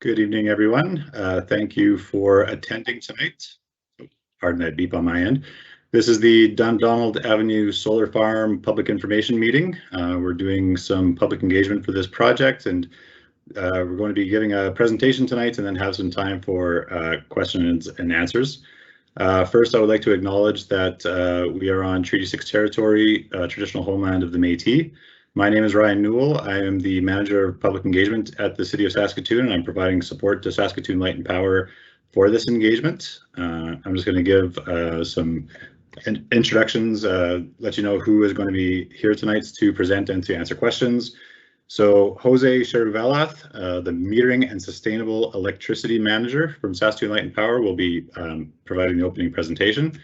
Good evening, everyone. Thank you for attending tonight. Pardon that beep on my end. This is the Dundonald Avenue Solar Farm Public Information Meeting. We're doing some public engagement for this project, and we're going to be giving a presentation tonight and then have some time for questions and answers. First, I would like to acknowledge that we are on Treaty 6 territory, traditional homeland of the Métis. My name is Ryan Newell. I am the Manager of Public Engagement at the City of Saskatoon, and I'm providing support to Saskatoon Light Power for this engagement. I'm just going to give some introductions, let you know who is going to be here tonight to present and to answer questions. So Jose Cheruvelath, the Metering and Sustainable Electricity Manager from Saskatoon Light Power, will be providing the opening presentation.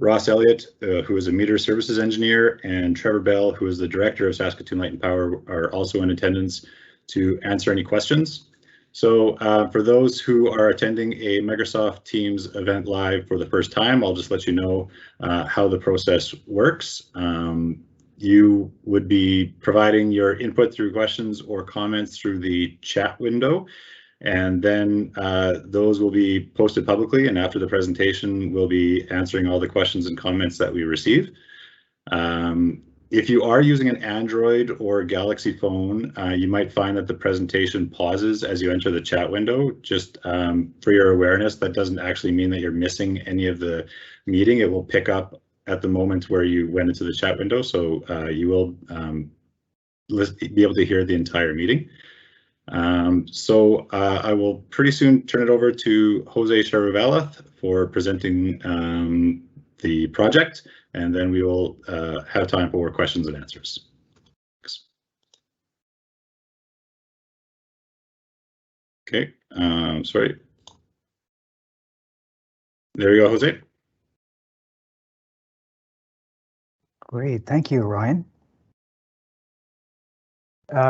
Ross Elliott, who is a meter services engineer, and Trevor Bell, who is the director of Saskatoon Light Power, are also in attendance to answer any questions. So for those who are attending a Microsoft Teams event live for the first time, I'll just let you know how the process works. You would be providing your input through questions or comments through the chat window, and then those will be posted publicly, and after the presentation we'll be answering all the questions and comments that we receive. If you are using an Android or Galaxy phone, you might find that the presentation pauses as you enter the chat window. Just for your awareness, that doesn't actually mean that you're missing any of the meeting. It will pick up at the moment where you went into the chat window, so you will be able to hear the entire meeting. I will pretty soon turn it over to Jose Cheruvelath for presenting the project, and then we will have time for questions and answers. Thanks. Okay, sorry. There you go, Jose. Great, thank you, Ryan.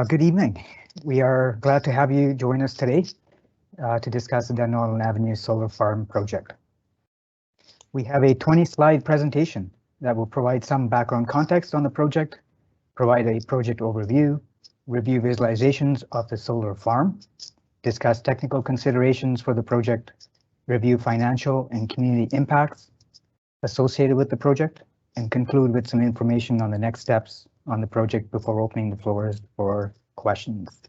Good evening. We are glad to have you join us today to discuss the Dundonald Avenue Solar Farm project. We have a 20-slide presentation that will provide some background context on the project, provide a project overview, review visualizations of the solar farm, discuss technical considerations for the project, review financial and community impacts associated with the project, and conclude with some information on the next steps on the project before opening the floors for questions.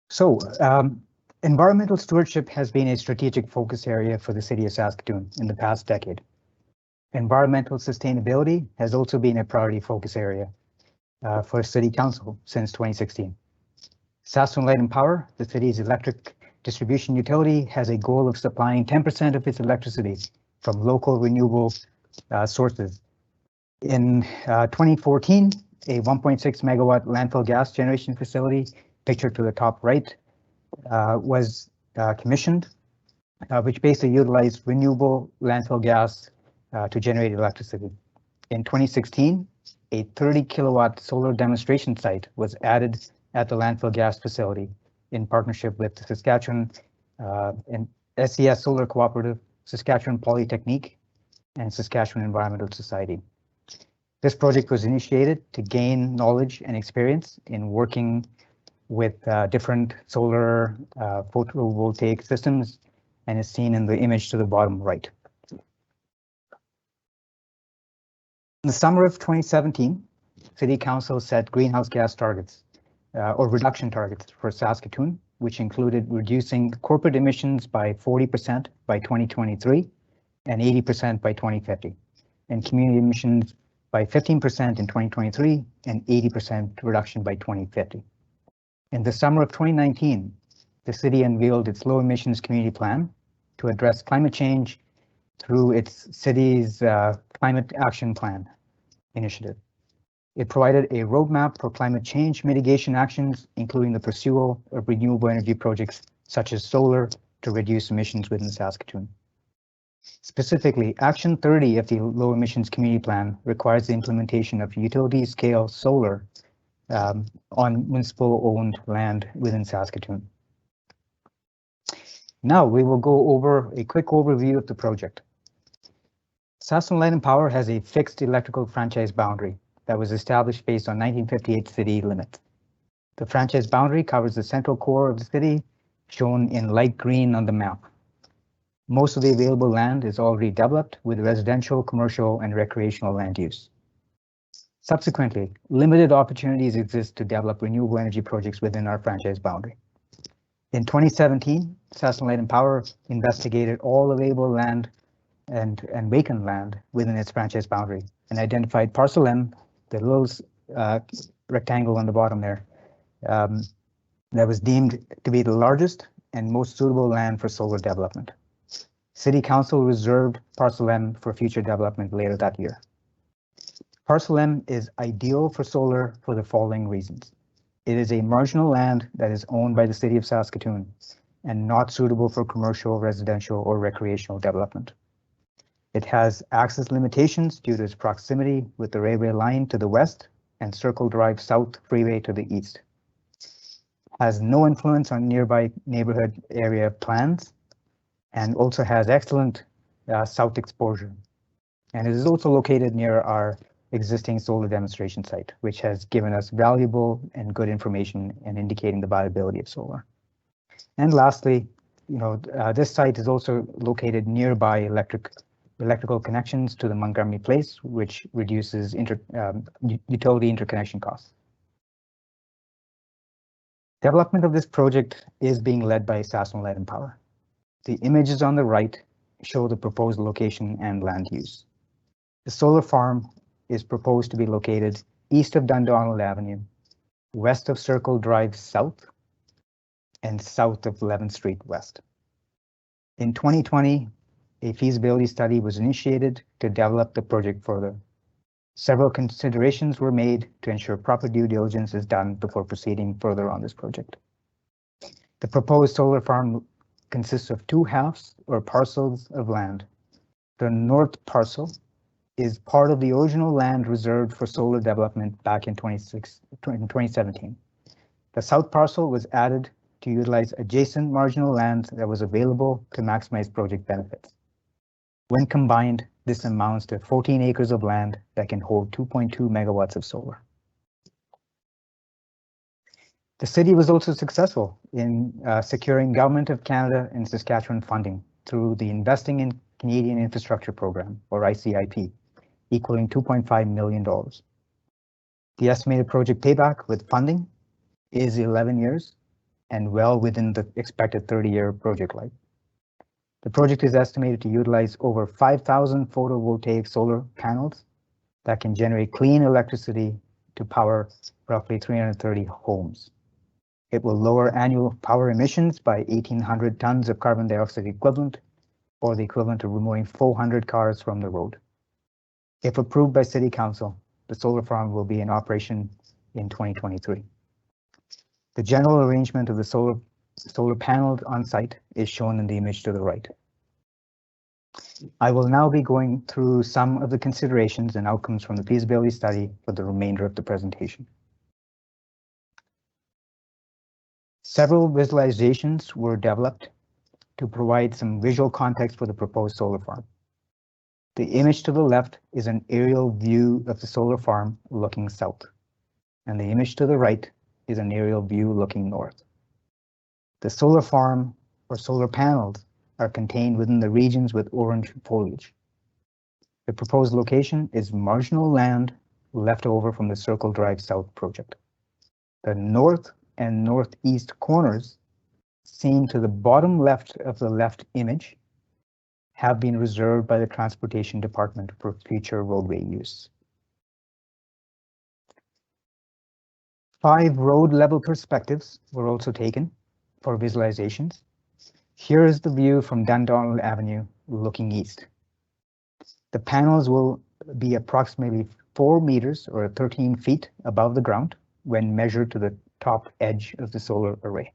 So, environmental stewardship has been a strategic focus area for the City of Saskatoon in the past decade. Environmental sustainability has also been a priority focus area for City Council since 2016. Saskatoon Light and Power, the city's electric distribution utility, has a goal of supplying 10% of its electricity from local renewable sources. In 2014, a 1.6 megawatt landfill gas generation facility, pictured to the top right, was commissioned, which basically utilized renewable landfill gas to generate electricity. In 2016, a 30 kilowatt solar demonstration site was added at the landfill gas facility in partnership with the Saskatchewan and SES Solar Cooperative, Saskatchewan Polytechnique, and Saskatchewan Environmental Society. This project was initiated to gain knowledge and experience in working with different solar photovoltaic systems, and is seen in the image to the bottom right. In the summer of 2017, City Council set greenhouse gas targets or reduction targets for Saskatoon, which included reducing corporate emissions by 40% by 2023 and 80% by 2050, and community emissions by 15% in 2023 and 80% reduction by 2050. In the summer of 2019, the city unveiled its low emissions community plan to address climate change through its city's Climate Action Plan initiative. It provided a roadmap for climate change mitigation actions, including the pursuit of renewable energy projects such as solar to reduce emissions within Saskatoon. Specifically, Action 30 of the Low Emissions Community Plan requires the implementation of utility-scale solar on municipal-owned land within Saskatoon. Now we will go over a quick overview of the project. Saskatoon Light and Power has a fixed electrical franchise boundary that was established based on 1958 city limits. The franchise boundary covers the central core of the city, shown in light green on the map. Most of the available land is already developed with residential, commercial, and recreational land use. Subsequently, limited opportunities exist to develop renewable energy projects within our franchise boundary. In 2017, Saskatoon Light Power investigated all available land and vacant land within its franchise boundary and identified Parcel M, the little rectangle on the bottom there, that was deemed to be the largest and most suitable land for solar development. City Council reserved Parcel M for future development later that year. Parcel M is ideal for solar for the following reasons. It is a marginal land that is owned by the City of Saskatoon and not suitable for commercial, residential, or recreational development. It has access limitations due to its proximity with the railway line to the west and Circle Drive South Freeway to the east. Has no influence on nearby neighborhood area plans and also has excellent south exposure. And it is also located near our existing solar demonstration site, which has given us valuable and good information in indicating the viability of solar. And lastly, this site is also located nearby electrical connections to the Montgomery Place, which reduces utility interconnection costs. Development of this project is being led by Saskatoon Light Power. The images on the right show the proposed location and land use. The solar farm is proposed to be located east of Dundonald Avenue, west of Circle Drive South, and south of 11th Street West. In 2020, a feasibility study was initiated to develop the project further. Several considerations were made to ensure proper due diligence is done before proceeding further on this project. The proposed solar farm consists of two halves or parcels of land. The north parcel is part of the original land reserved for solar development back in 2017. The south parcel was added to utilize adjacent marginal land that was available to maximize project benefits. When combined, this amounts to 14 acres of land that can hold 2.2 megawatts of solar. The city was also successful in securing Government of Canada and Saskatchewan funding through the Investing in Canadian Infrastructure Program, or ICIP, equaling $2.5 million. The estimated project payback with funding is 11 years and well within the expected 30-year project life. The project is estimated to utilize over 5,000 photovoltaic solar panels that can generate clean electricity to power roughly 330 homes. It will lower annual power emissions by 1,800 tons of carbon dioxide equivalent, or the equivalent of removing 400 cars from the road. If approved by City Council, the solar farm will be in operation in 2023. The general arrangement of the solar panels on site is shown in the image to the right. I will now be going through some of the considerations and outcomes from the feasibility study for the remainder of the presentation. Several visualizations were developed to provide some visual context for the proposed solar farm. The image to the left is an aerial view of the solar farm looking south, and the image to the right is an aerial view looking north. The solar farm or solar panels are contained within the regions with orange foliage. The proposed location is marginal land left over from the Circle Drive South project. The north and northeast corners, seen to the bottom left of the left image, have been reserved by the Transportation Department for future roadway use. 5 road level perspectives were also taken for visualizations. Here is the view from Dundonald Avenue looking east. The panels will be approximately 4 meters or 13 feet above the ground when measured to the top edge of the solar array.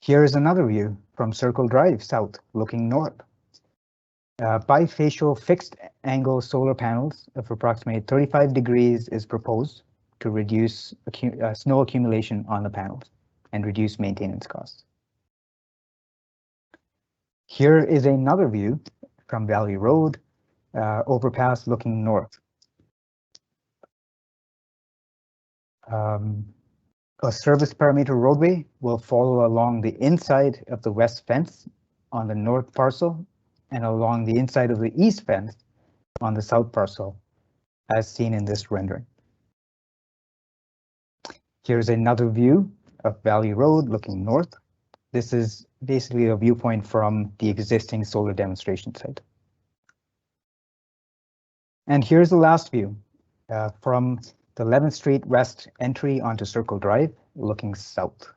Here is another view from Circle Drive South looking north. Bifacial fixed angle solar panels of approximately 35 degrees is proposed to reduce snow accumulation on the panels and reduce maintenance costs. Here is another view from Valley Road overpass looking north. A service perimeter roadway will follow along the inside of the west fence on the north parcel and along the inside of the east fence on the south parcel, as seen in this rendering. Here's another view of Valley Road looking north. This is basically a viewpoint from the existing solar demonstration site. And here's the last view from the 11th Street West entry onto Circle Drive, looking south.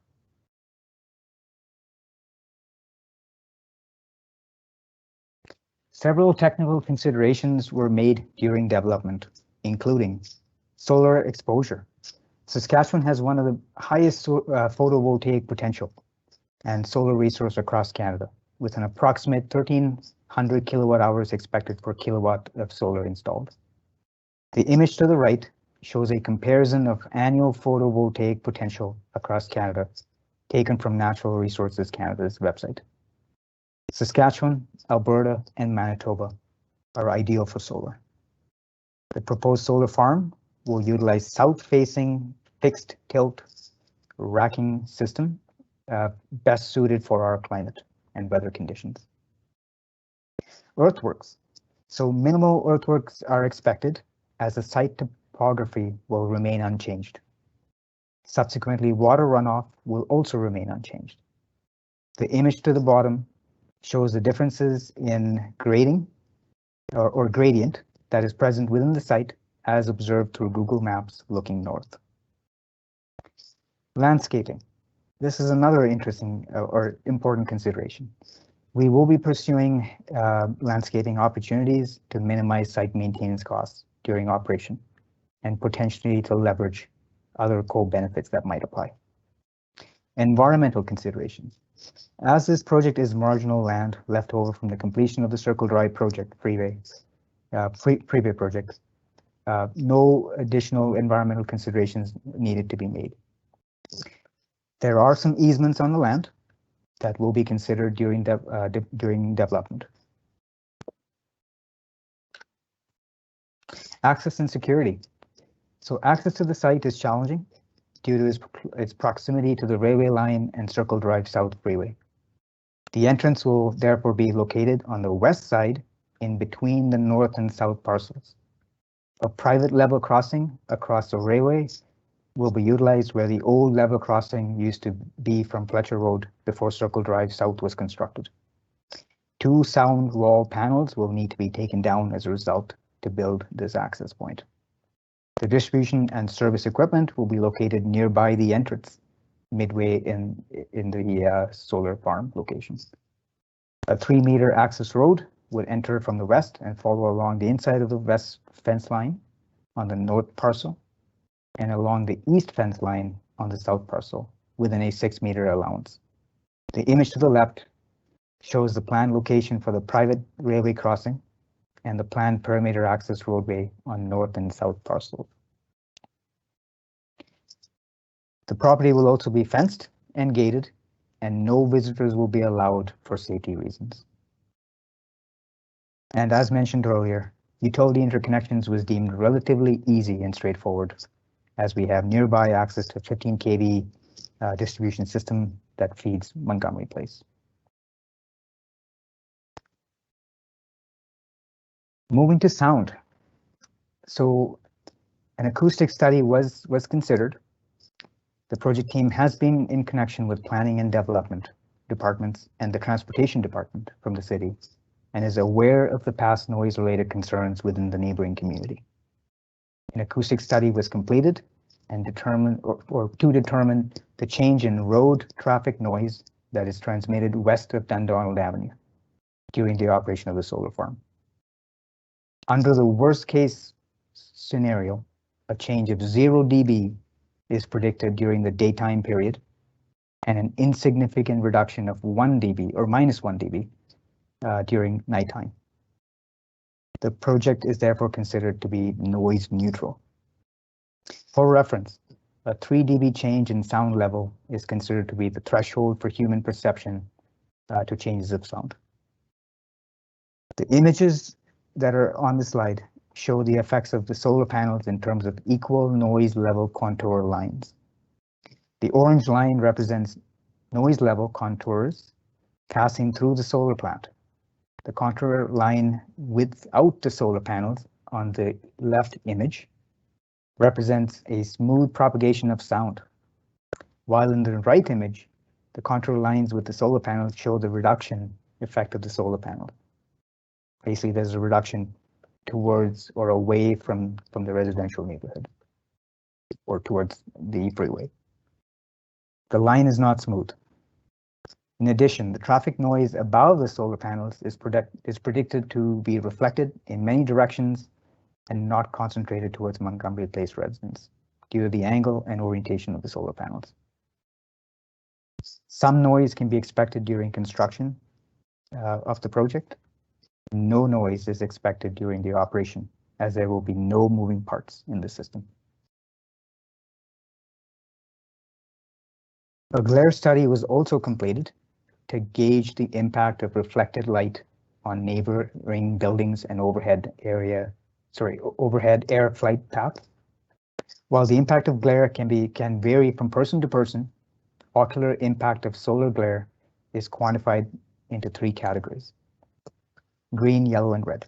Several technical considerations were made during development, including solar exposure. Saskatchewan has one of the highest photovoltaic potential and solar resource across Canada, with an approximate 1,300 kilowatt hours expected per kilowatt of solar installed. The image to the right shows a comparison of annual photovoltaic potential across Canada, taken from Natural Resources Canada's website. Saskatchewan, Alberta, and Manitoba are ideal for solar. The proposed solar farm will utilize south-facing fixed tilt racking system, best suited for our climate and weather conditions. Earthworks. So minimal earthworks are expected, as the site topography will remain unchanged. Subsequently, water runoff will also remain unchanged. The image to the bottom shows the differences in grading or gradient that is present within the site as observed through Google Maps looking north. Landscaping. This is another interesting or important consideration. We will be pursuing landscaping opportunities to minimize site maintenance costs during operation and potentially to leverage other co-benefits that might apply. Environmental considerations. As this project is marginal land left over from the completion of the Circle Drive project, freeway project, no additional environmental considerations needed to be made. There are some easements on the land that will be considered during development. Access and security. So access to the site is challenging due to its proximity to the railway line and Circle Drive South Freeway. The entrance will therefore be located on the west side in between the north and south parcels. A private level crossing across the railway will be utilized where the old level crossing used to be from Fletcher Road before Circle Drive South was constructed. 2 sound wall panels will need to be taken down as a result to build this access point. The distribution and service equipment will be located nearby the entrance, midway in the solar farm location. A 3-meter access road would enter from the west and follow along the inside of the west fence line on the north parcel and along the east fence line on the south parcel within a 6-meter allowance. The image to the left shows the planned location for the private railway crossing and the planned perimeter access roadway on north and south parcels. The property will also be fenced and gated, and no visitors will be allowed for safety reasons. And as mentioned earlier, utility interconnections was deemed relatively easy and straightforward, as we have nearby access to 15 kV distribution system that feeds Montgomery Place. Moving to sound. So an acoustic study was considered. The project team has been in connection with planning and development departments and the transportation department from the city and is aware of the past noise-related concerns within the neighboring community. An acoustic study was completed and determined to determine the change in road traffic noise that is transmitted west of Dundonald Avenue during the operation of the solar farm. Under the worst case scenario, a change of 0 dB is predicted during the daytime period and an insignificant reduction of 1 dB or minus 1 dB during nighttime. The project is therefore considered to be noise neutral. For reference, a 3 dB change in sound level is considered to be the threshold for human perception to changes of sound. The images that are on the slide show the effects of the solar panels in terms of equal noise level contour lines. The orange line represents noise level contours passing through the solar plant. The contour line without the solar panels on the left image represents a smooth propagation of sound, while in the right image, the contour lines with the solar panels show the reduction effect of the solar panel. Basically, there's a reduction towards or away from the residential neighborhood or towards the freeway. The line is not smooth. In addition, the traffic noise above the solar panels is predicted to be reflected in many directions and not concentrated towards Montgomery Place residents due to the angle and orientation of the solar panels. Some noise can be expected during construction of the project. No noise is expected during the operation, as there will be no moving parts in the system. A glare study was also completed to gauge the impact of reflected light on neighboring buildings and overhead air flight path. While the impact of glare can vary from person to person, ocular impact of solar glare is quantified into 3 categories: green, yellow, and red.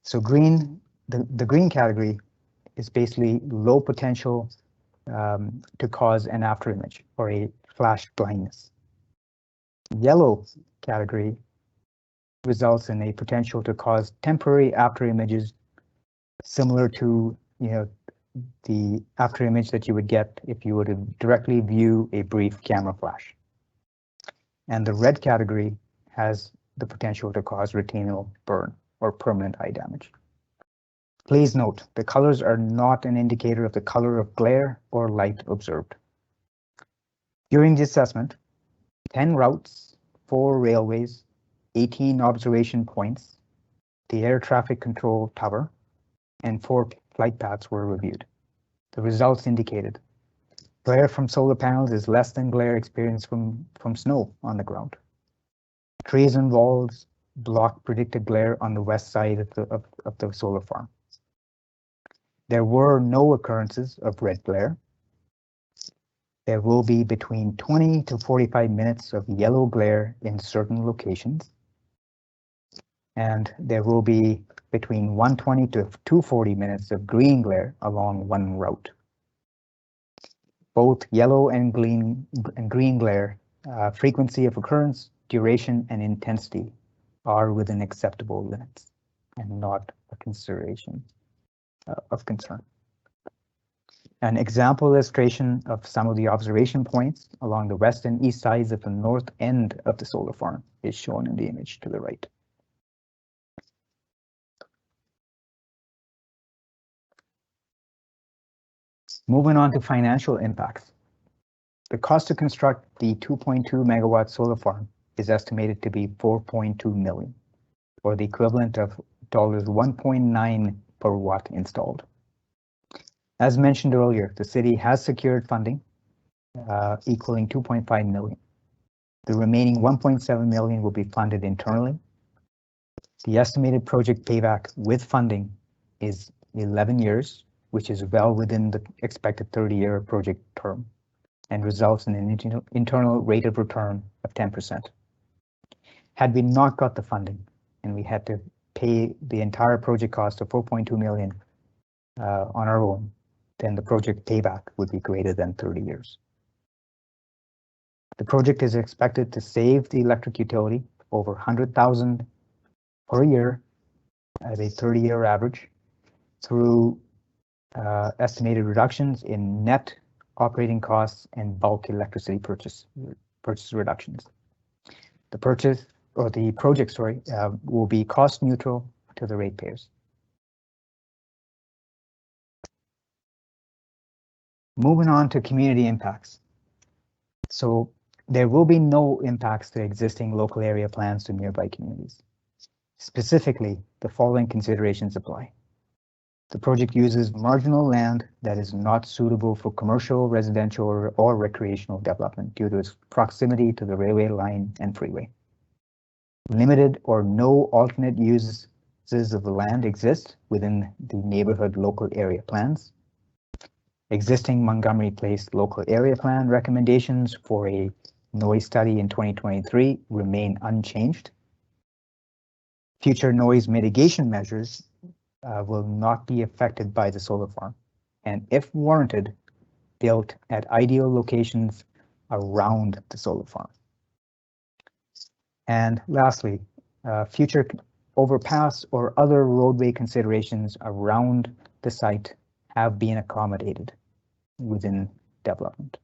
So green, the green category is basically low potential to cause an after image or a flash blindness. Yellow category results in a potential to cause temporary after images similar to, the after image that you would get if you were to directly view a brief camera flash. And the red category has the potential to cause retinal burn or permanent eye damage. Please note, the colors are not an indicator of the color of glare or light observed. During the assessment, 10 routes, 4 railways, 18 observation points, the air traffic control tower, and 4 flight paths were reviewed. The results indicated glare from solar panels is less than glare experienced from snow on the ground. Trees and walls block predicted glare on the west side of the solar farm. There were no occurrences of red glare. There will be between 20 to 45 minutes of yellow glare in certain locations. And there will be between 120 to 240 minutes of green glare along one route. Both yellow and green glare frequency of occurrence, duration, and intensity are within acceptable limits and not a consideration of concern. An example illustration of some of the observation points along the west and east sides of the north end of the solar farm is shown in the image to the right. Moving on to financial impacts. The cost to construct the 2.2 megawatt solar farm is estimated to be $4.2 million, or the equivalent of $1.9 per watt installed. As mentioned earlier, the city has secured funding equaling $2.5 million. The remaining $1.7 million will be funded internally. The estimated project payback with funding is 11 years, which is well within the expected 30-year project term and results in an internal rate of return of 10%. Had we not got the funding and we had to pay the entire project cost of $4.2 million on our own, then the project payback would be greater than 30 years. The project is expected to save the electric utility over $100,000 per year as a 30-year average through estimated reductions in net operating costs and bulk electricity purchase reductions. The project will be cost neutral to the ratepayers. Moving on to community impacts. So there will be no impacts to existing local area plans to nearby communities. Specifically, the following considerations apply. The project uses marginal land that is not suitable for commercial, residential, or recreational development due to its proximity to the railway line and freeway. Limited or no alternate uses uses of the land exist within the neighborhood local area plans. Existing Montgomery Place local area plan recommendations for a noise study in 2023 remain unchanged. Future noise mitigation measures will not be affected by the solar farm, and if warranted, built at ideal locations around the solar farm. And lastly, future overpass or other roadway considerations around the site have been accommodated within development.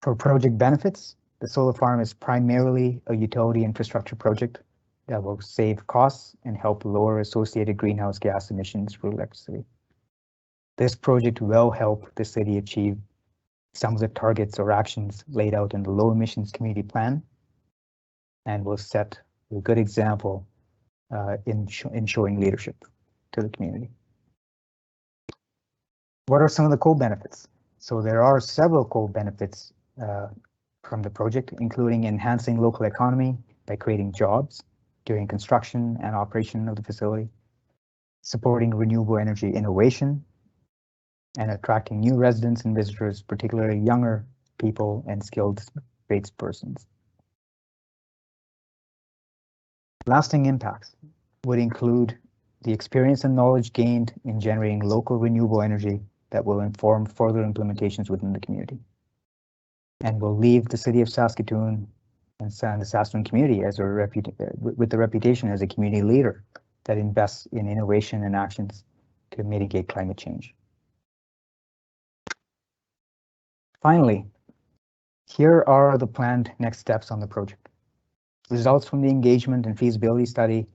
For project benefits, the solar farm is primarily a utility infrastructure project that will save costs and help lower associated greenhouse gas emissions for electricity. This project will help the city achieve some of the targets or actions laid out in the low emissions community plan and will set a good example in showing leadership to the community. What are some of the co-benefits? So there are several co-benefits from the project, including enhancing local economy by creating jobs during construction and operation of the facility, supporting renewable energy innovation, and attracting new residents and visitors, particularly younger people and skilled tradespersons. Lasting impacts would include the experience and knowledge gained in generating local renewable energy that will inform further implementations within the community, and will leave the city of Saskatoon and the Saskatoon community as with the reputation as a community leader that invests in innovation and actions to mitigate climate change. Finally, here are the planned next steps on the project. Results from the engagement and feasibility study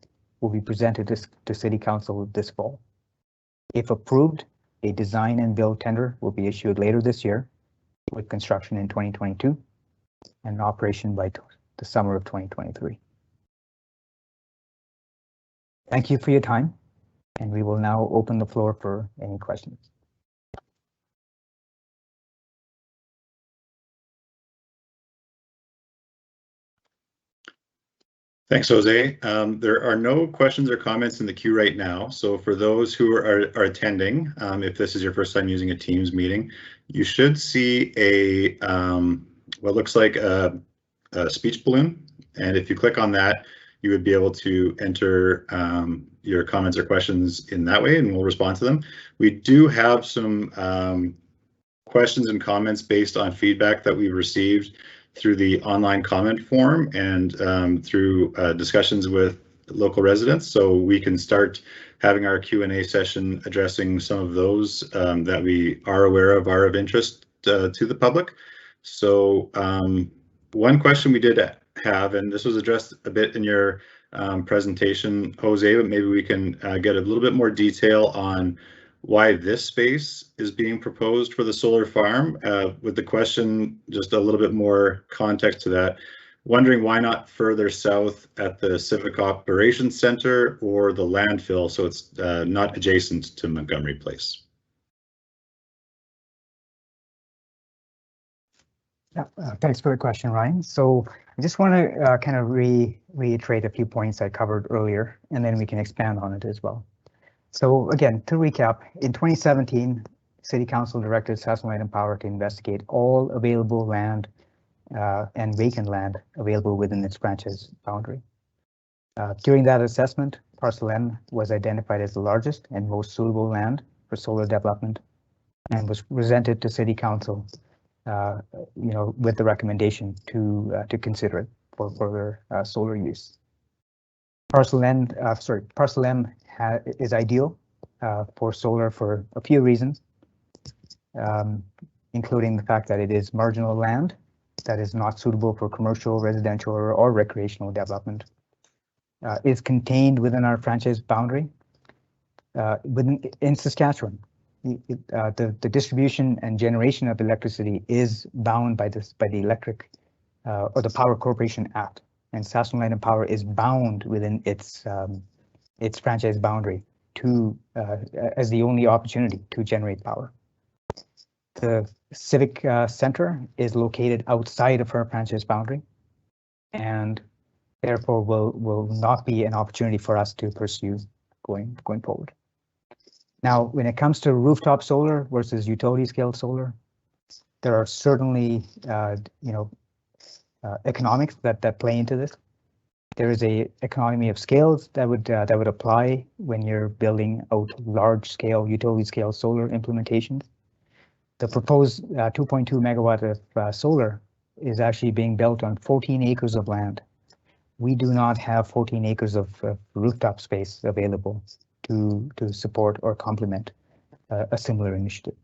will be presented to City Council this fall. If approved, a design and build tender will be issued later this year, with construction in 2022 and operation by the summer of 2023. Thank you for your time, and we will now open the floor for any questions. Thanks, Jose. There are no questions or comments in the queue right now. So for those who are attending, if this is your first time using a Teams meeting, you should see a what looks like a speech balloon. And if you click on that, you would be able to enter your comments or questions in that way, and we'll respond to them. We do have some questions and comments based on feedback that we've received through the online comment form and through discussions with local residents. So we can start having our Q&A session addressing some of those that we are aware of are of interest to the public. So one question we did have, and this was addressed a bit in your presentation, Jose, but maybe we can get a little bit more detail on why this space is being proposed for the solar farm. With the question, just a little bit more context to that, wondering why not further south at the Civic Operations Center or the landfill, so it's not adjacent to Montgomery Place. Yeah, thanks for the question, Ryan. So I just want to kind of reiterate a few points I covered earlier, and then we can expand on it as well. So again, to recap, in 2017, City Council directed Saskatoon Light Power to investigate all available land and vacant land available within its franchise boundary. During that assessment, Parcel M was identified as the largest and most suitable land for solar development and was presented to City Council, with the recommendation to consider it for further solar use. Parcel M is ideal for solar for a few reasons, including the fact that it is marginal land that is not suitable for commercial, residential, or recreational development. Is contained within our franchise boundary. In Saskatchewan, the distribution and generation of electricity is bound by the Electric or the Power Corporation Act, and Saskatoon Light Power is bound within its franchise boundary to as the only opportunity to generate power. The Civic Center is located outside of her franchise boundary, and therefore will not be an opportunity for us to pursue going forward. Now, when it comes to rooftop solar versus utility scale solar, there are certainly economics that play into this. There is a economy of scales that would apply when you're building out large scale utility scale solar implementations. The proposed 2.2 megawatt of solar is actually being built on 14 acres of land. We do not have 14 acres of rooftop space available to support or complement a similar initiative.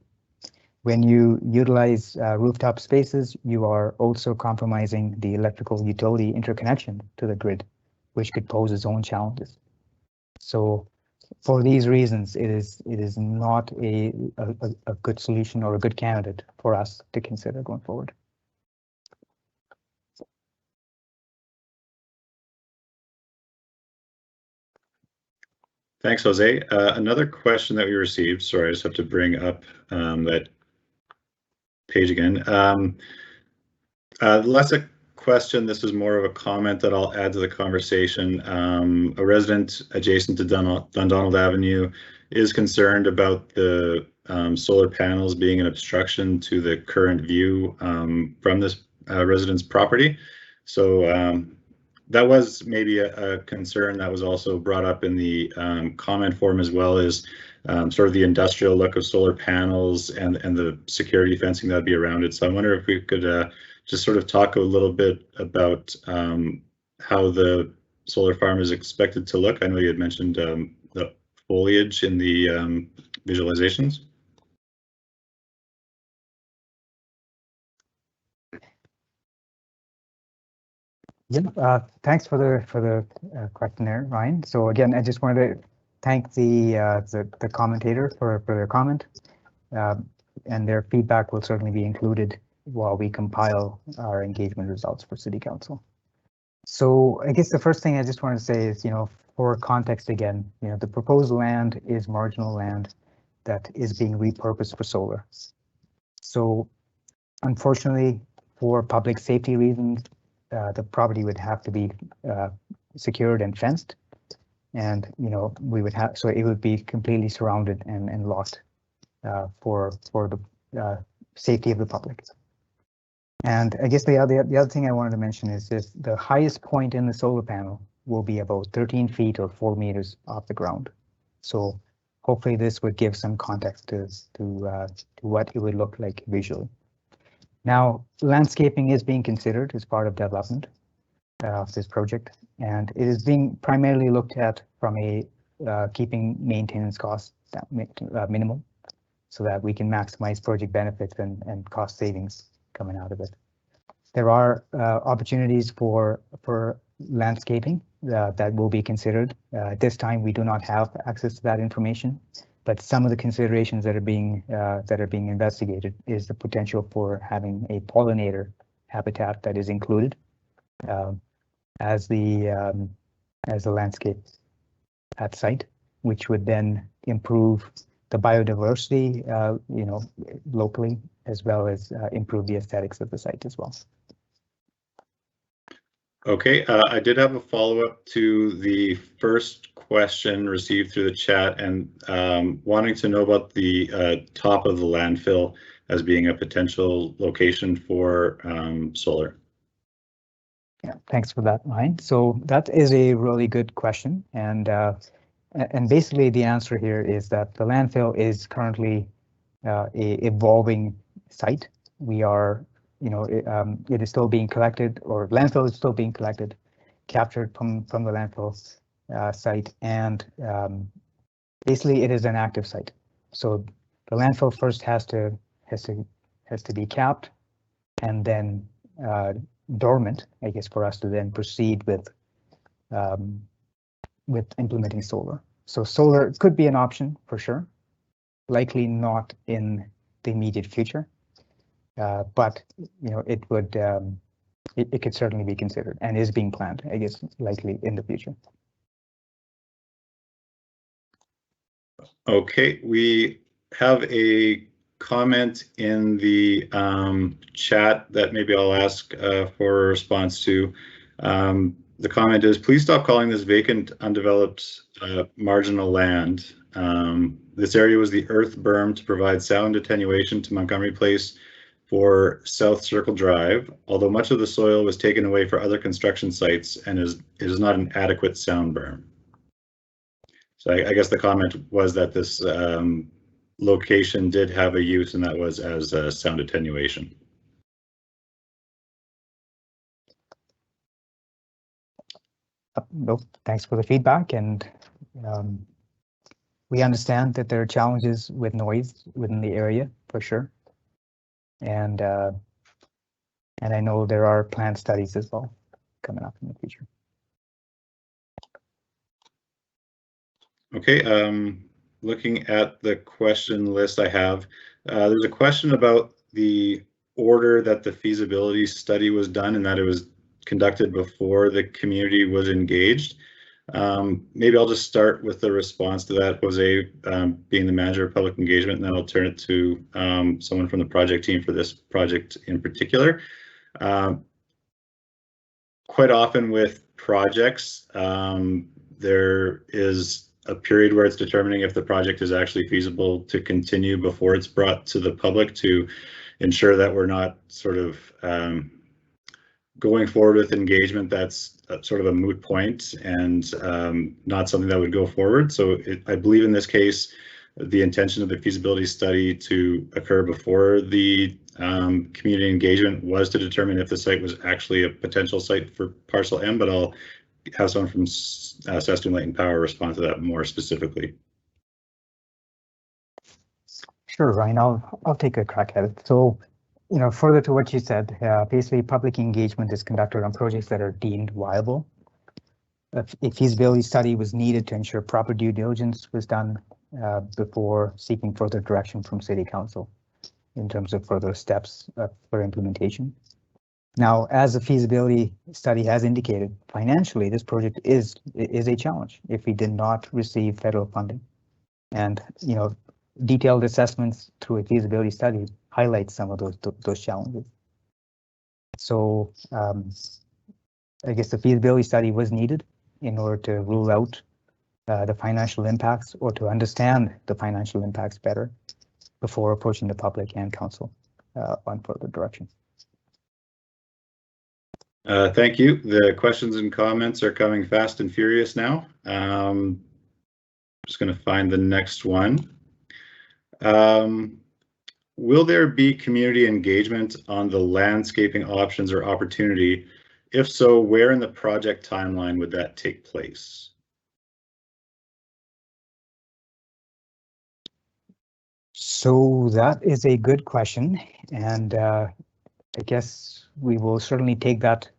When you utilize rooftop spaces, you are also compromising the electrical utility interconnection to the grid, which could pose its own challenges. So for these reasons, it is not a good solution or a good candidate for us to consider going forward. Thanks, Jose. Another question that we received, sorry, I just have to bring up that page again. Less a question, this is more of a comment that I'll add to the conversation. A resident adjacent to Dundonald Avenue is concerned about the solar panels being an obstruction to the current view from this resident's property. So that was maybe a concern that was also brought up in the comment form, as well as sort of the industrial look of solar panels and the security fencing that'd be around it. So I wonder if we could just sort of talk a little bit about how the solar farm is expected to look. I know you had mentioned the foliage in the visualizations. Yeah, thanks for the question there, Ryan. So again, I just wanted to thank the commentator for their comment, and their feedback will certainly be included while we compile our engagement results for City Council. So I guess the first thing I just want to say is, for context again, the proposed land is marginal land that is being repurposed for solar. So unfortunately, for public safety reasons, the property would have to be secured and fenced, and we would have, so it would be completely surrounded and locked for the safety of the public. And I guess the other thing I wanted to mention is this: the highest point in the solar panel will be about 13 feet or 4 meters off the ground. So hopefully this would give some context to what it would look like visually. Now, landscaping is being considered as part of development of this project, and it is being primarily looked at from a keeping maintenance costs minimal, so that we can maximize project benefits and cost savings coming out of it. There are opportunities for landscaping that will be considered. At this time, we do not have access to that information, but some of the considerations that are being investigated is the potential for having a pollinator habitat that is included as the landscape at site, which would then improve the biodiversity, locally, as well as improve the aesthetics of the site as well. Okay, I did have a follow-up to the first question received through the chat, and wanting to know about the top of the landfill as being a potential location for solar. Yeah, thanks for that, Ryan. So that is a really good question, and basically the answer here is that the landfill is currently a evolving site. We are, it is still being collected, or landfill is still being collected, captured from the landfill site, and basically it is an active site. So the landfill first has to be capped and then dormant, I guess, for us to then proceed with implementing solar. So solar could be an option for sure, likely not in the immediate future, but it would it could certainly be considered and is being planned, I guess, likely in the future. Okay, we have a comment in the chat that maybe I'll ask for a response to. The comment is, please stop calling this vacant, undeveloped, marginal land. This area was the earth berm to provide sound attenuation to Montgomery Place for South Circle Drive, although much of the soil was taken away for other construction sites and is not an adequate sound berm. So I guess the comment was that this location did have a use, and that was as sound attenuation. No, thanks for the feedback, and we understand that there are challenges with noise within the area for sure, and I know there are planned studies as well coming up in the future. Okay, looking at the question list I have, there's a question about the order that the feasibility study was done and that it was conducted before the community was engaged. Maybe I'll just start with the response to that, Jose, being the manager of public engagement, and then I'll turn it to someone from the project team for this project in particular. Quite often with projects, there is a period where it's determining if the project is actually feasible to continue before it's brought to the public, to ensure that we're not sort of going forward with engagement that's sort of a moot point and not something that would go forward. So I believe in this case, the intention of the feasibility study to occur before the community engagement was to determine if the site was actually a potential site for parcel M, but I'll have someone from Saskatoon Light Power respond to that more specifically. Sure, Ryan, I'll take a crack at it. So, you know, further to what you said, basically public engagement is conducted on projects that are deemed viable. A feasibility study was needed to ensure proper due diligence was done before seeking further direction from City Council in terms of further steps for implementation. Now, as the feasibility study has indicated, financially, this project is a challenge if we did not receive federal funding. And, you know, detailed assessments through a feasibility study highlight some of those challenges. So I guess the feasibility study was needed in order to rule out the financial impacts, or to understand the financial impacts better before approaching the public and council on further direction. Thank you. The questions and comments are coming fast and furious now. Just going to find the next one. Will there be community engagement on the landscaping options or opportunity? If so, where in the project timeline would that take place? So that is a good question, and I guess we will certainly take that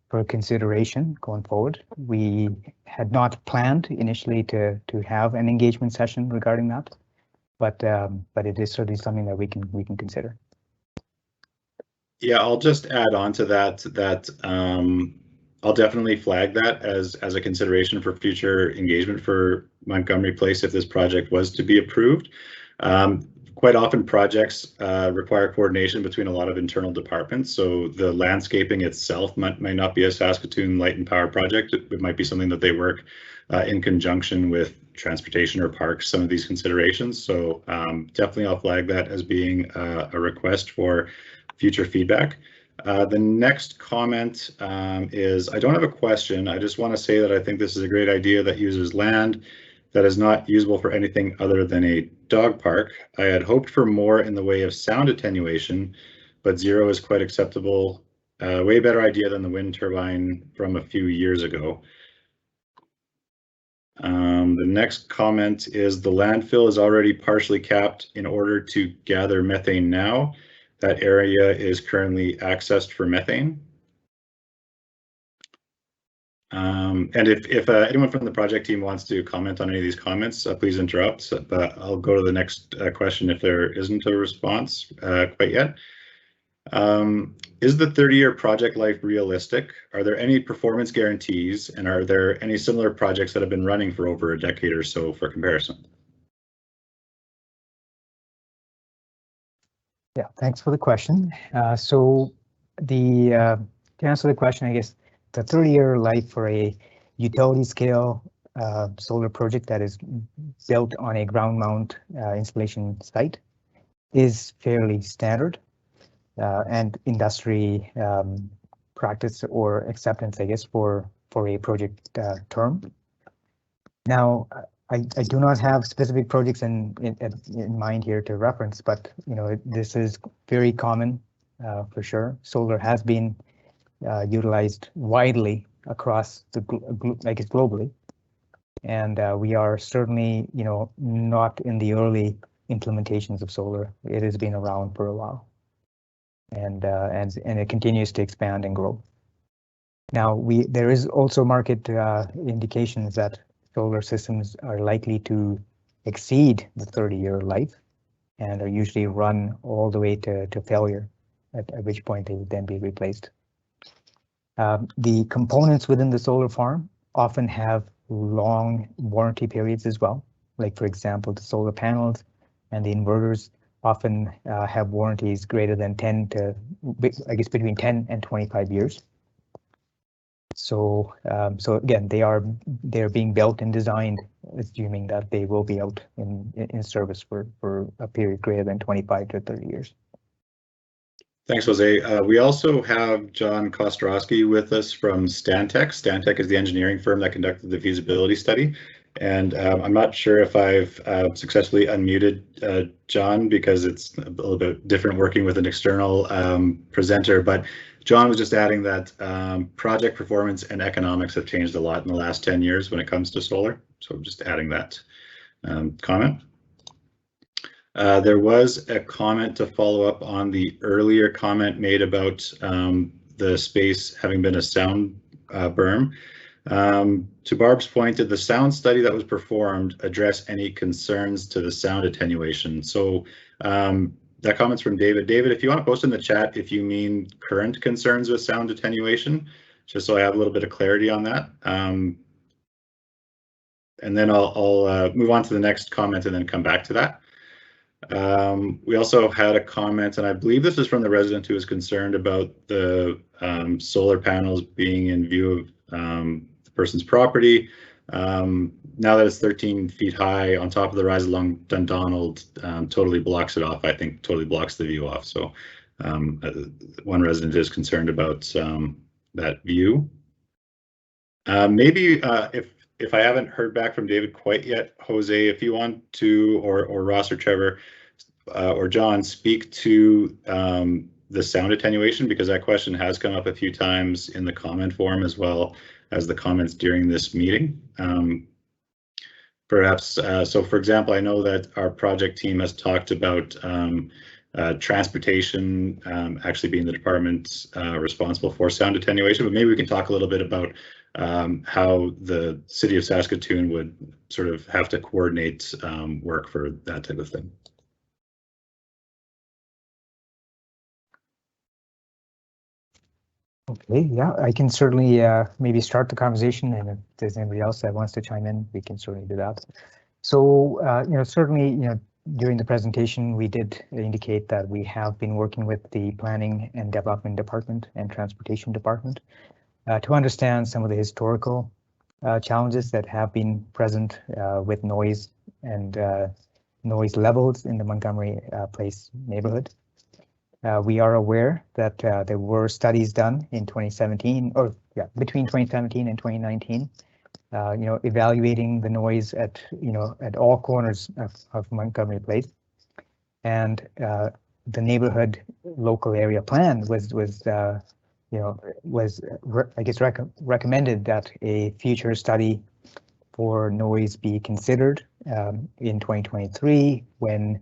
for consideration going forward. We had not planned initially to have an engagement session regarding that, but it is certainly something that we can consider. Yeah, I'll just add on to that. I'll definitely flag that as a consideration for future engagement for Montgomery Place if this project was to be approved. Quite often projects require coordination between a lot of internal departments, so the landscaping itself might not be a Saskatoon Light and Power project. It might be something that they work in conjunction with transportation or parks, some of these considerations. So definitely I'll flag that as being a request for future feedback. The next comment is, I don't have a question. I just want to say that I think this is a great idea that uses land that is not usable for anything other than a dog park. I had hoped for more in the way of sound attenuation, but 0 is quite acceptable. Way better idea than the wind turbine from a few years ago. The next comment is, the landfill is already partially capped in order to gather methane now. That area is currently accessed for methane. And if anyone from the project team wants to comment on any of these comments, please interrupt, but I'll go to the next question if there isn't a response quite yet. Is the 30-year project life realistic? Are there any performance guarantees, and are there any similar projects that have been running for over a decade or so for comparison? Yeah, thanks for the question. To answer the question, I guess the 30-year life for a utility scale solar project that is built on a ground mount installation site is fairly standard and industry practice or acceptance, I guess, for a project term. Now, I do not have specific projects in mind here to reference, but this is very common for sure. Solar has been utilized widely across the I guess globally, and we are certainly not in the early implementations of solar. It has been around for a while, and it continues to expand and grow. Now there is also market indications that solar systems are likely to exceed the 30-year life and are usually run all the way to failure, at which point they would then be replaced. The components within the solar farm often have long warranty periods as well. Like, for example, the solar panels and the inverters often have warranties greater than between 10 and 25 years. So again, they are being built and designed assuming that they will be out in service for a period greater than 25 to 30 years. Thanks, Jose. We also have John Kostrowski with us from Stantec. Stantec is the engineering firm that conducted the feasibility study. And I'm not sure if I've successfully unmuted John, because it's a little bit different working with an external presenter, but John was just adding that project performance and economics have changed a lot in the last 10 years when it comes to solar. So just adding that comment. There was a comment to follow up on the earlier comment made about the space having been a sound berm. To Barb's point, did the sound study that was performed address any concerns to the sound attenuation? So that comment's from David. David, if you want to post in the chat if you mean current concerns with sound attenuation, just so I have a little bit of clarity on that. And then I'll move on to the next comment and then come back to that. We also had a comment, and I believe this is from the resident who is concerned about the solar panels being in view of the person's property. Now that it's 13 feet high on top of the rise along Dundonald, totally blocks it off. I think totally blocks the view off. So one resident is concerned about that view. Maybe if I haven't heard back from David quite yet, Jose, if you want to, or Ross or Trevor or John, speak to the sound attenuation, because that question has come up a few times in the comment form as well as the comments during this meeting. Perhaps, so for example, I know that our project team has talked about transportation actually being the department responsible for sound attenuation, but maybe we can talk a little bit about how the city of Saskatoon would sort of have to coordinate work for that type of thing. Okay, yeah, I can certainly maybe start the conversation, and if there's anybody else that wants to chime in, we can certainly do that. So, certainly, during the presentation, we did indicate that we have been working with the Planning and Development Department and Transportation Department to understand some of the historical challenges that have been present with noise and noise levels in the Montgomery Place neighborhood. We are aware that there were studies done in 2017, or between 2017 and 2019, evaluating the noise at all corners of Montgomery Place, and the neighborhood local area plan was recommended that a future study for noise be considered in 2023 when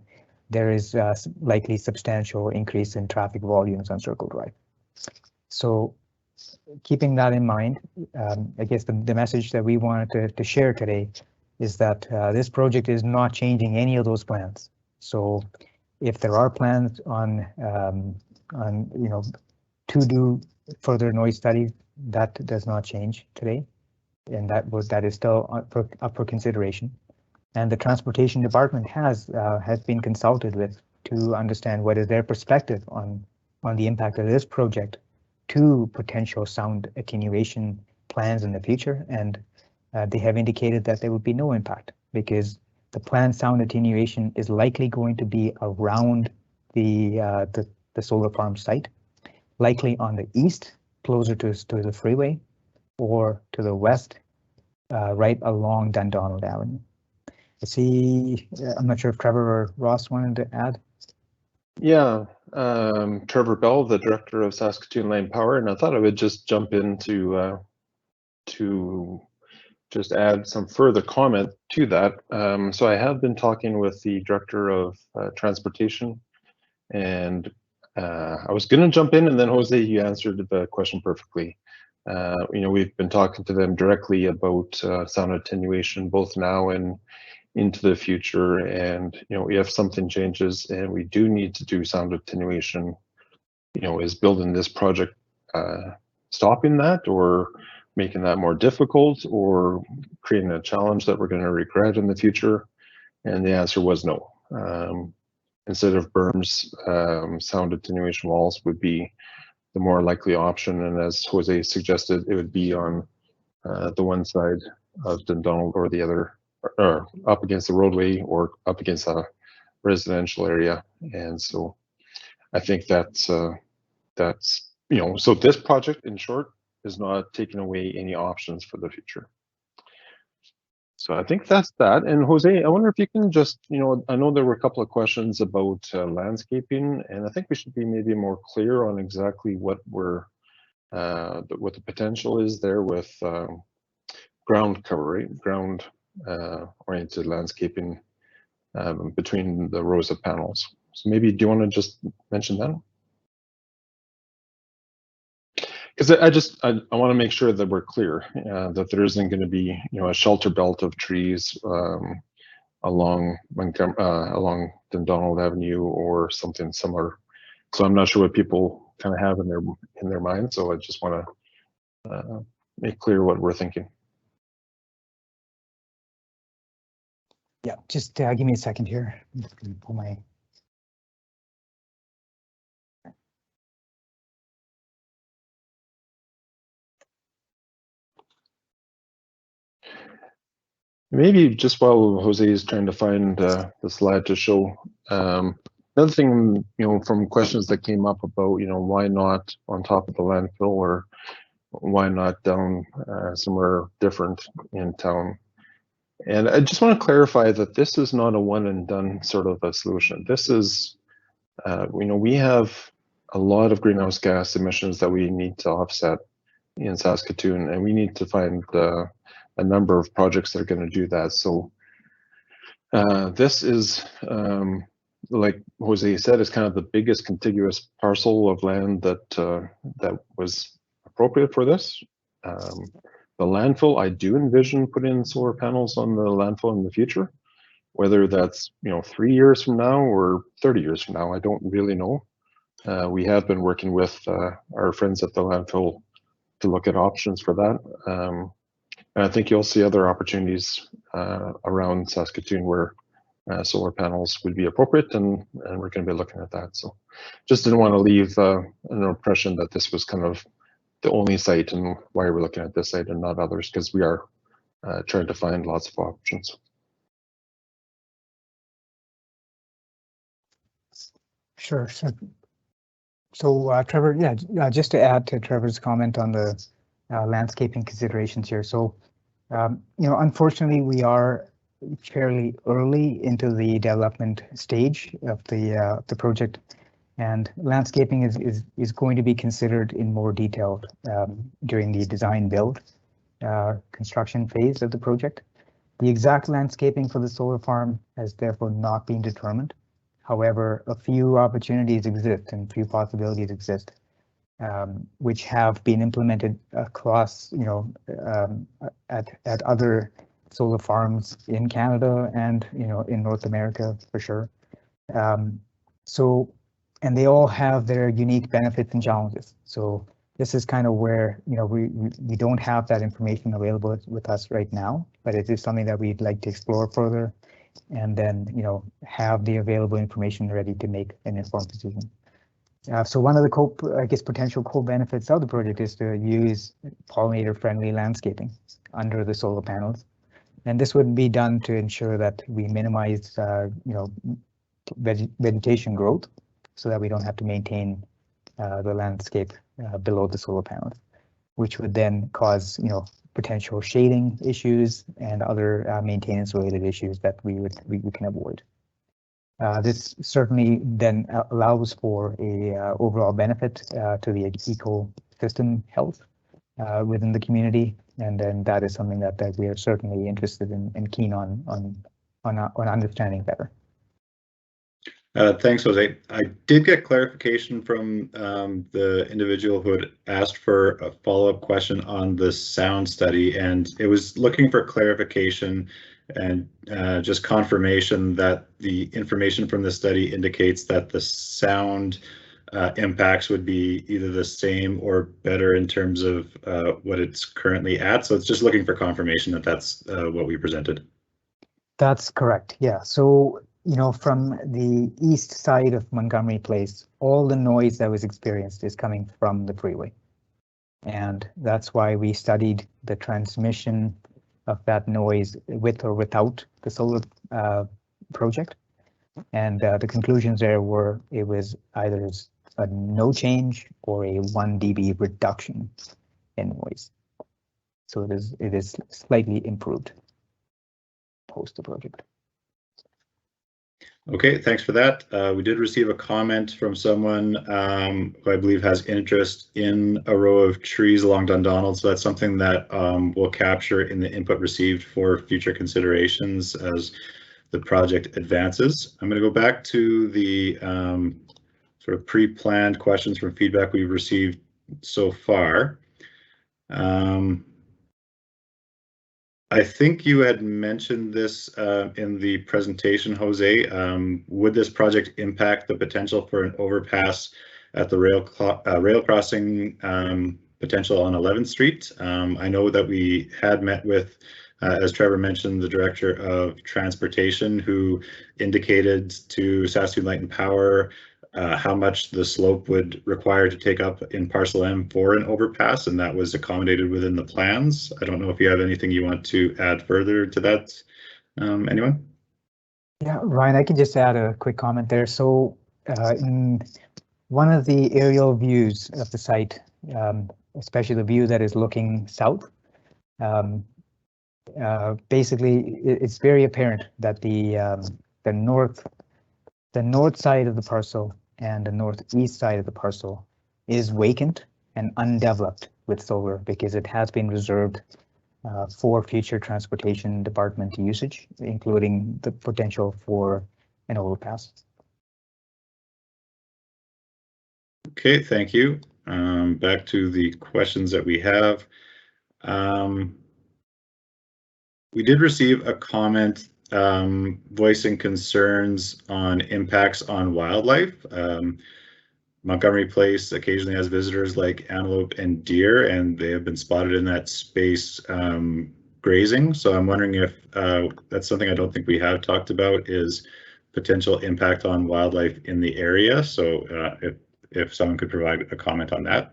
there is likely substantial increase in traffic volumes on Circle Drive. So keeping that in mind, I guess the message that we wanted to share today is that this project is not changing any of those plans. So if there are plans on to do further noise studies, that does not change today, and that is still up for consideration. And the Transportation Department has been consulted with to understand what is their perspective on the impact of this project two potential sound attenuation plans in the future, and they have indicated that there would be no impact because the planned sound attenuation is likely going to be around the solar farm site, likely on the east, closer to the freeway, or to the west, right along Dundonald Avenue. I see, I'm not sure if Trevor or Ross wanted to add. Yeah, Trevor Bell, the director of Saskatoon Light Power, and I thought I would just jump in to just add some further comment to that. So I have been talking with the director of transportation, and I was going to jump in, and then Jose, you answered the question perfectly. You know, we've been talking to them directly about sound attenuation, both now and into the future. And, you know, if something changes and we do need to do sound attenuation, you know, is building this project stopping that, or making that more difficult, or creating a challenge that we're going to regret in the future? And the answer was no. Instead of berms, sound attenuation walls would be the more likely option. And as Jose suggested, it would be on the one side of Dundonald or the other, or up against the roadway or up against a residential area. And so I think that's you know, so this project, in short, is not taking away any options for the future. So I think that's that. And Jose, I wonder if you can just, you know, I know there were a couple of questions about landscaping, and I think we should be maybe more clear on exactly what we're, what the potential is there with ground cover, right? Ground oriented landscaping between the rows of panels. So maybe, do you want to just mention that? Because I want to make sure that we're clear that there isn't going to be, you know, a shelter belt of trees along Dundonald Avenue or something similar. So I'm not sure what people kind of have in their mind. So I just want to make clear what we're thinking. Yeah, just give me a second here. I'm just going to pull my. Maybe just while Jose is trying to find the slide to show, another thing, you know, from questions that came up about, you know, why not on top of the landfill, or why not down somewhere different in town? And I just want to clarify that this is not a one and done sort of a solution. This is, you know, we have a lot of greenhouse gas emissions that we need to offset in Saskatoon, and we need to find a number of projects that are going to do that. So this is, like Jose said, is kind of the biggest contiguous parcel of land that that was appropriate for this. The landfill, I do envision putting in solar panels on the landfill in the future. Whether that's, you know, 3 years from now or 30 years from now, I don't really know. We have been working with our friends at the landfill to look at options for that. And I think you'll see other opportunities around Saskatoon where solar panels would be appropriate, and we're going to be looking at that. So just didn't want to leave an impression that this was kind of the only site and why we're looking at this site and not others, because we are trying to find lots of options. Sure. So Trevor, yeah, just to add to Trevor's comment on the landscaping considerations here. So, you know, unfortunately, we are fairly early into the development stage of the project, and landscaping is going to be considered in more detail during the design build construction phase of the project. The exact landscaping for the solar farm has therefore not been determined. However, a few opportunities exist and few possibilities exist, which have been implemented across, you know, at other solar farms in Canada and, you know, in North America for sure. So, and they all have their unique benefits and challenges. So this is kind of where, you know, we don't have that information available with us right now, but it is something that we'd like to explore further, and then, you know, have the available information ready to make an informed decision. So one of the potential co-benefits of the project is to use pollinator-friendly landscaping under the solar panels, and this would be done to ensure that we minimize, vegetation growth, so that we don't have to maintain the landscape below the solar panels, which would then cause, potential shading issues and other maintenance-related issues that we can avoid. This certainly then allows for a overall benefit to the ecosystem health within the community, and then that is something that we are certainly interested in and keen on understanding better. Thanks, Jose. I did get clarification from the individual who had asked for a follow-up question on the sound study, and it was looking for clarification and just confirmation that the information from the study indicates that the sound impacts would be either the same or better in terms of what it's currently at. So it's just looking for confirmation that that's what we presented. That's correct. Yeah. So, from the east side of Montgomery Place, all the noise that was experienced is coming from the freeway. And that's why we studied the transmission of that noise with or without the solar project. And the conclusions there were it was either a no change or a 1 dB reduction in noise. So it is slightly improved post the project. Okay, thanks for that. We did receive a comment from someone who I believe has interest in a row of trees along Dundonald, so that's something that we'll capture in the input received for future considerations as the project advances. I'm going to go back to the sort of pre-planned questions from feedback we've received so far. I think you had mentioned this in the presentation, Jose. Would this project impact the potential for an overpass at the rail crossing potential on 11th Street? I know that we had met with, as Trevor mentioned, the Director of Transportation, who indicated to Saskatoon Light Power how much the slope would require to take up in Parcel M for an overpass, and that was accommodated within the plans. I don't know if you have anything you want to add further to that, anyone? Yeah, Ryan, I can just add a quick comment there. So in one of the aerial views of the site, especially the view that is looking south, basically it's very apparent that the north side of the parcel and the northeast side of the parcel is vacant and undeveloped with solar because it has been reserved for future transportation department usage, including the potential for an overpass. Okay, thank you. Back to the questions that we have. We did receive a comment voicing concerns on impacts on wildlife. Montgomery Place occasionally has visitors like antelope and deer, and they have been spotted in that space grazing. So I'm wondering if that's something I don't think we have talked about, is potential impact on wildlife in the area. So if someone could provide a comment on that.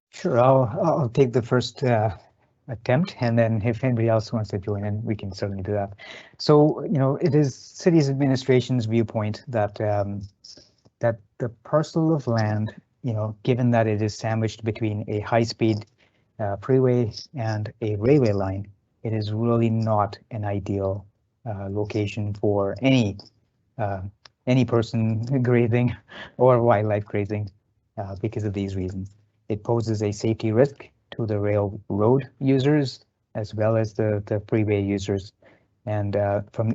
Sure, I'll take the first attempt, and then if anybody else wants to join in, we can certainly do that. So, it is city's administration's viewpoint that that the parcel of land, given that it is sandwiched between a high-speed freeway and a railway line, it is really not an ideal location for any person grazing or wildlife grazing because of these reasons. It poses a safety risk to the railroad users as well as the freeway users, and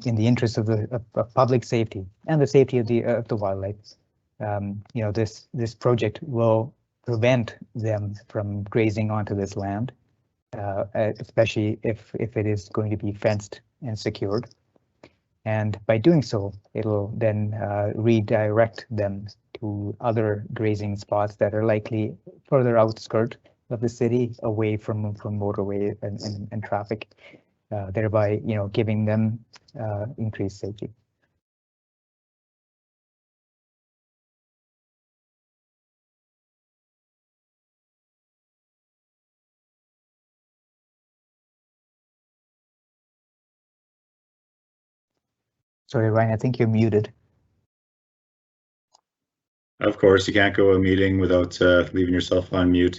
in the interest of the public safety and the safety of the wildlife, this project will prevent them from grazing onto this land, especially if it is going to be fenced and secured. And by doing so, it'll then redirect them to other grazing spots that are likely further outskirts of the city, away from motorway and traffic, thereby giving them increased safety. Sorry, Ryan, I think you're muted. Of course, you can't go a meeting without leaving yourself on mute.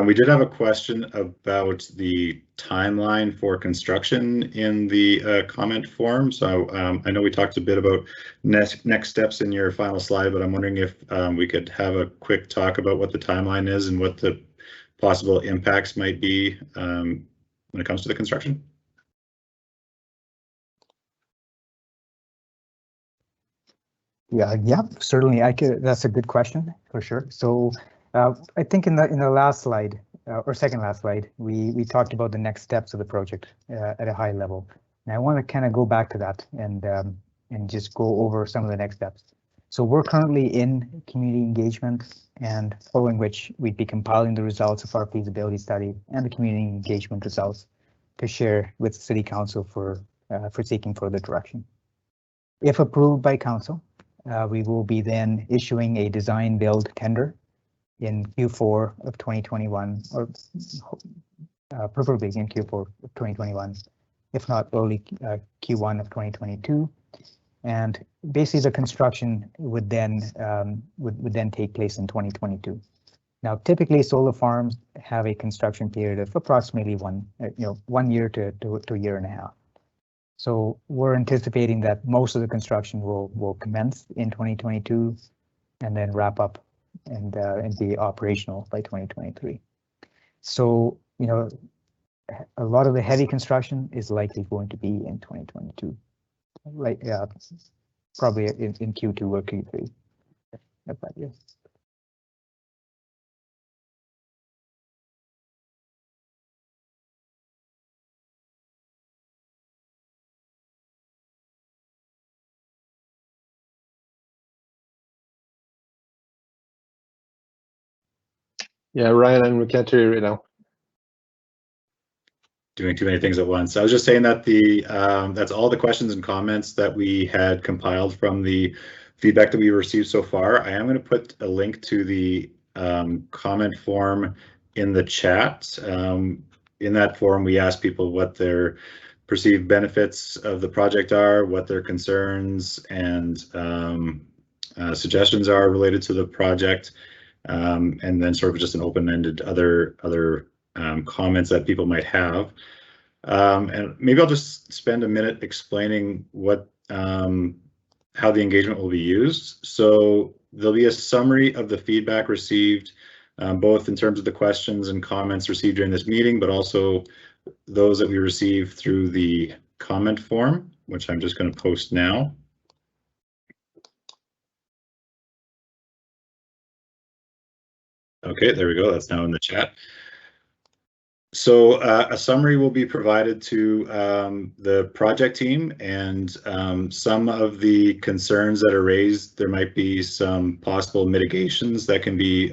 We did have a question about the timeline for construction in the comment form. So I know we talked a bit about next steps in your final slide, but I'm wondering if we could have a quick talk about what the timeline is and what the possible impacts might be when it comes to the construction. Yeah, certainly. That's a good question for sure. So I think in the last slide or second last slide, we talked about the next steps of the project at a high level. And I want to kind of go back to that and just go over some of the next steps. So we're currently in community engagement, and following which we'd be compiling the results of our feasibility study and the community engagement results to share with the City Council for seeking further direction. If approved by Council, we will be then issuing a design build tender in Q4 of 2021, or preferably in Q4 of 2021, if not early Q1 of 2022. And basically the construction would then take place in 2022. Now, typically solar farms have a construction period of approximately 1 year to a year and a half. So we're anticipating that most of the construction will commence in 2022 and then wrap up and be operational by 2023. So, a lot of the heavy construction is likely going to be in 2022, like probably in Q2 or Q3 of that year. Yeah, Ryan, we can't hear you right now. Doing too many things at once. I was just saying that that's all the questions and comments that we had compiled from the feedback that we received so far. I am going to put a link to the comment form in the chat. In that form, we asked people what their perceived benefits of the project are, what their concerns and suggestions are related to the project. And then sort of just an open-ended other comments that people might have. And maybe I'll just spend a minute explaining what how the engagement will be used. So there'll be a summary of the feedback received, both in terms of the questions and comments received during this meeting, but also those that we received through the comment form, which I'm just going to post now. Okay, there we go. That's now in the chat. So a summary will be provided to the project team, and some of the concerns that are raised, there might be some possible mitigations that can be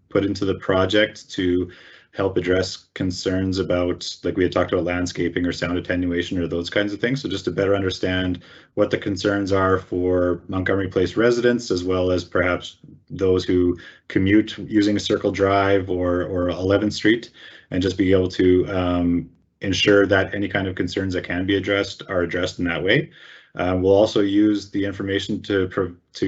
put into the project to help address concerns about, like we had talked about, landscaping or sound attenuation or those kinds of things. So just to better understand what the concerns are for Montgomery Place residents, as well as perhaps those who commute using Circle Drive or 11th Street, and just be able to ensure that any kind of concerns that can be addressed are addressed in that way. We'll also use the information to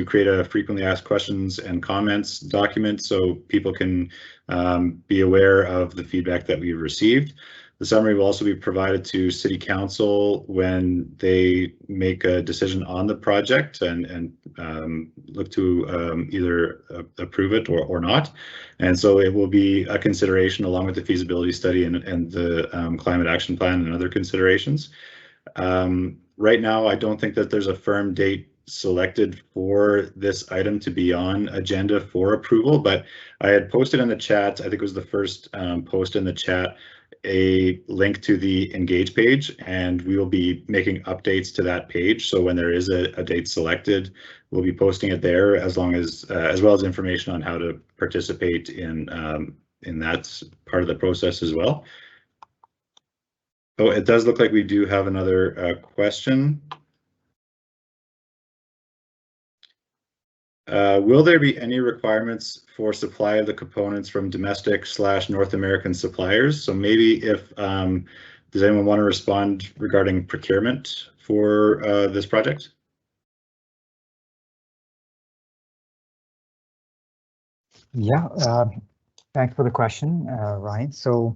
create a frequently asked questions and comments document so people can be aware of the feedback that we've received. The summary will also be provided to City Council when they make a decision on the project and look to either approve it or not. And so it will be a consideration along with the feasibility study and the climate action plan and other considerations. Right now, I don't think that there's a firm date selected for this item to be on agenda for approval, but I had posted in the chat, I think it was the first post in the chat, a link to the Engage page, and we will be making updates to that page. So when there is a date selected, we'll be posting it there, as well as information on how to participate in that part of the process as well. Oh, it does look like we do have another question. Will there be any requirements for supply of the components from domestic/North American suppliers? So maybe if, does anyone want to respond regarding procurement for this project? Yeah, thanks for the question, Ryan. So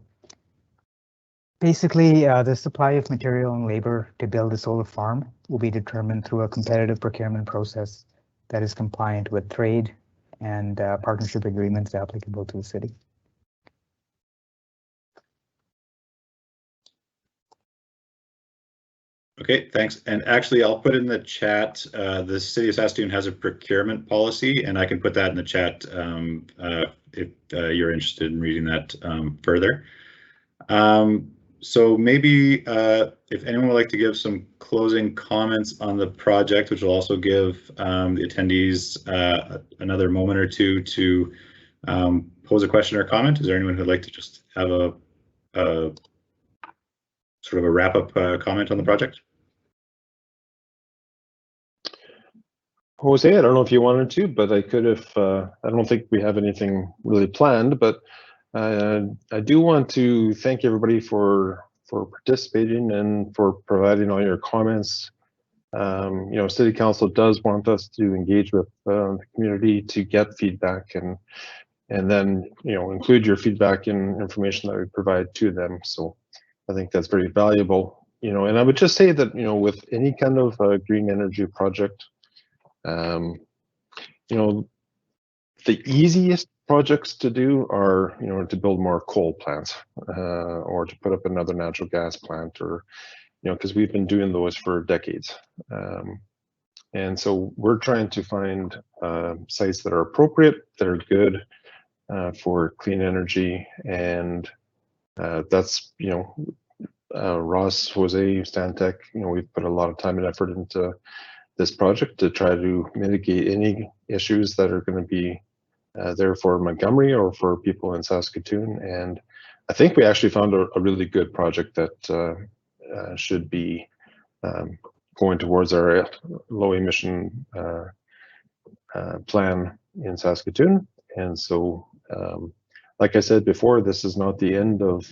basically, the supply of material and labor to build a solar farm will be determined through a competitive procurement process that is compliant with trade and partnership agreements applicable to the city. Okay, thanks. And actually, I'll put in the chat, the City of Saskatoon has a procurement policy, and I can put that in the chat if you're interested in reading that further. So maybe if anyone would like to give some closing comments on the project, which will also give the attendees another moment or two to pose a question or comment. Is there anyone who'd like to just have a sort of a wrap-up comment on the project? Jose, I don't know if you wanted to, but I could if I don't think we have anything really planned, but I do want to thank everybody for participating and for providing all your comments. You know, City Council does want us to engage with the community to get feedback and then, you know, include your feedback in information that we provide to them. So I think that's very valuable, you know, and I would just say that, you know, with any kind of green energy project, you know, the easiest projects to do are, you know, to build more coal plants or to put up another natural gas plant, or, you know, because we've been doing those for decades. And so we're trying to find sites that are appropriate, that are good for clean energy. And that's, you know, Ross, Jose, Stantec, you know, we've put a lot of time and effort into this project to try to mitigate any issues that are going to be there for Montgomery or for people in Saskatoon. And I think we actually found a really good project that should be going towards our low emission plan in Saskatoon. And so, like I said before, this is not the end of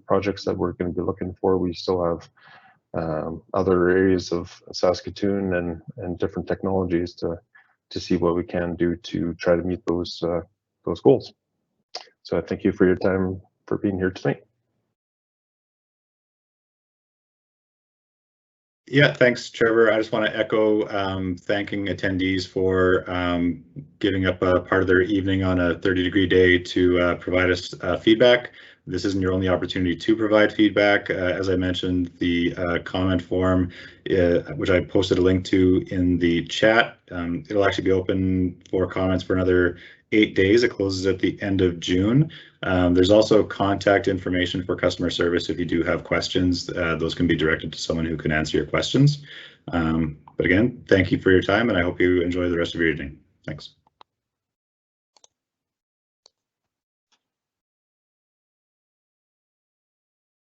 projects that we're going to be looking for. We still have other areas of Saskatoon and different technologies to see what we can do to try to meet those goals. So I thank you for your time for being here tonight. Yeah, thanks, Trevor. I just want to echo thanking attendees for giving up a part of their evening on a 30-degree day to provide us feedback. This isn't your only opportunity to provide feedback. As I mentioned, the comment form, which I posted a link to in the chat, it'll actually be open for comments for another 8 days. It closes at the end of June. There's also contact information for customer service. If you do have questions, those can be directed to someone who can answer your questions. But again, thank you for your time, and I hope you enjoy the rest of your evening. Thanks.